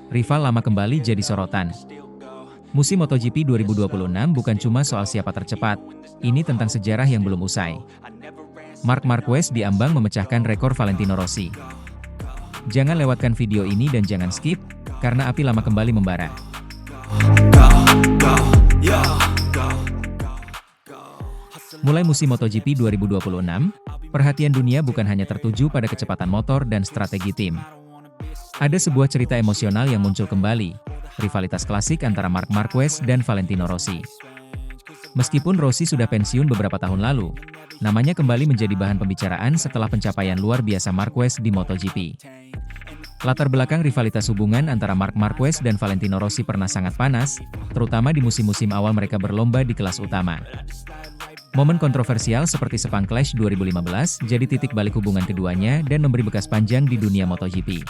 Rival lama kembali jadi sorotan. Musim MotoGP 2026 bukan cuma soal siapa tercepat, ini tentang sejarah yang belum usai. Marc Marquez diambang memecahkan rekor Valentino Rossi. Jangan lewatkan video ini dan jangan skip, karena api lama kembali membara. Mulai musim MotoGP 2026, perhatian dunia bukan hanya tertuju pada kecepatan motor dan strategi tim. Ada sebuah cerita emosional yang muncul kembali, rivalitas klasik antara Marc Marquez dan Valentino Rossi. Meskipun Rossi sudah pensiun beberapa tahun lalu, namanya kembali menjadi bahan pembicaraan setelah pencapaian luar biasa Marquez di MotoGP. Latar belakang rivalitas hubungan antara Marc Marquez dan Valentino Rossi pernah sangat panas, terutama di musim-musim awal mereka berlomba di kelas utama. Momen kontroversial seperti Sepang Clash 2015 jadi titik balik hubungan keduanya dan memberi bekas panjang di dunia MotoGP.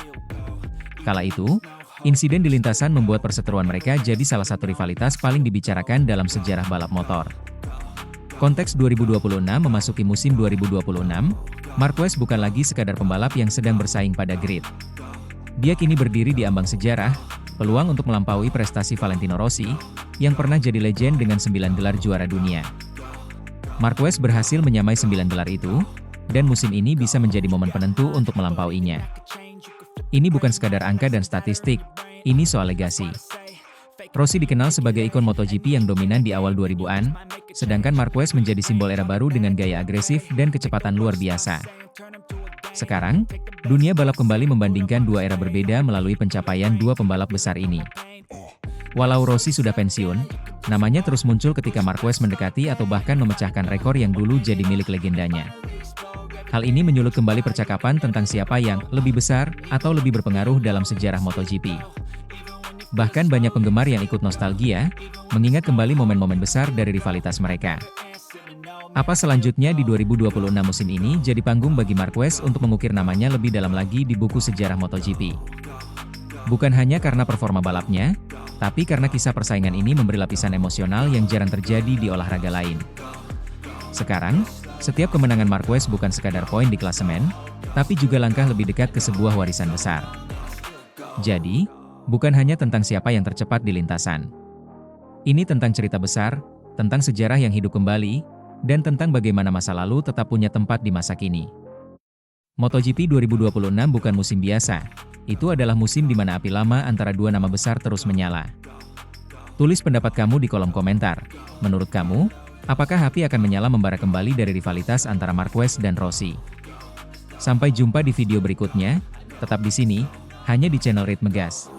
Kala itu, insiden di lintasan membuat perseteruan mereka jadi salah satu rivalitas paling dibicarakan dalam sejarah balap motor. Konteks 2026 memasuki musim 2026, Marquez bukan lagi sekadar pembalap yang sedang bersaing pada grid. Dia kini berdiri di ambang sejarah, peluang untuk melampaui prestasi Valentino Rossi, yang pernah jadi legend dengan 9 gelar juara dunia. Marquez berhasil menyamai 9 gelar itu, dan musim ini bisa menjadi momen penentu untuk melampauinya. Ini bukan sekadar angka dan statistik, ini soal legasi. Rossi dikenal sebagai ikon MotoGP yang dominan di awal 2000-an, sedangkan Marquez menjadi simbol era baru dengan gaya agresif dan kecepatan luar biasa. Sekarang, dunia balap kembali membandingkan dua era berbeda melalui pencapaian dua pembalap besar ini. Walau Rossi sudah pensiun, namanya terus muncul ketika Marquez mendekati atau bahkan memecahkan rekor yang dulu jadi milik legendanya. Hal ini menyulut kembali percakapan tentang siapa yang lebih besar atau lebih berpengaruh dalam sejarah MotoGP. Bahkan banyak penggemar yang ikut nostalgia, mengingat kembali momen-momen besar dari rivalitas mereka. Apa selanjutnya di 2026 musim ini jadi panggung bagi Marquez untuk mengukir namanya lebih dalam lagi di buku sejarah MotoGP. Bukan hanya karena performa balapnya, tapi karena kisah persaingan ini memberi lapisan emosional yang jarang terjadi di olahraga lain. Sekarang, setiap kemenangan Marquez bukan sekadar poin di klasemen, tapi juga langkah lebih dekat ke sebuah warisan besar. Jadi, bukan hanya tentang siapa yang tercepat di lintasan. Ini tentang cerita besar, tentang sejarah yang hidup kembali, dan tentang bagaimana masa lalu tetap punya tempat di masa kini. MotoGP 2026 bukan musim biasa, itu adalah musim di mana api lama antara dua nama besar terus menyala. Tulis pendapat kamu di kolom komentar. Menurut kamu, apakah api akan menyala membara kembali dari rivalitas antara Marquez dan Rossi? Sampai jumpa di video berikutnya, tetap di sini, hanya di channel Ritmegas.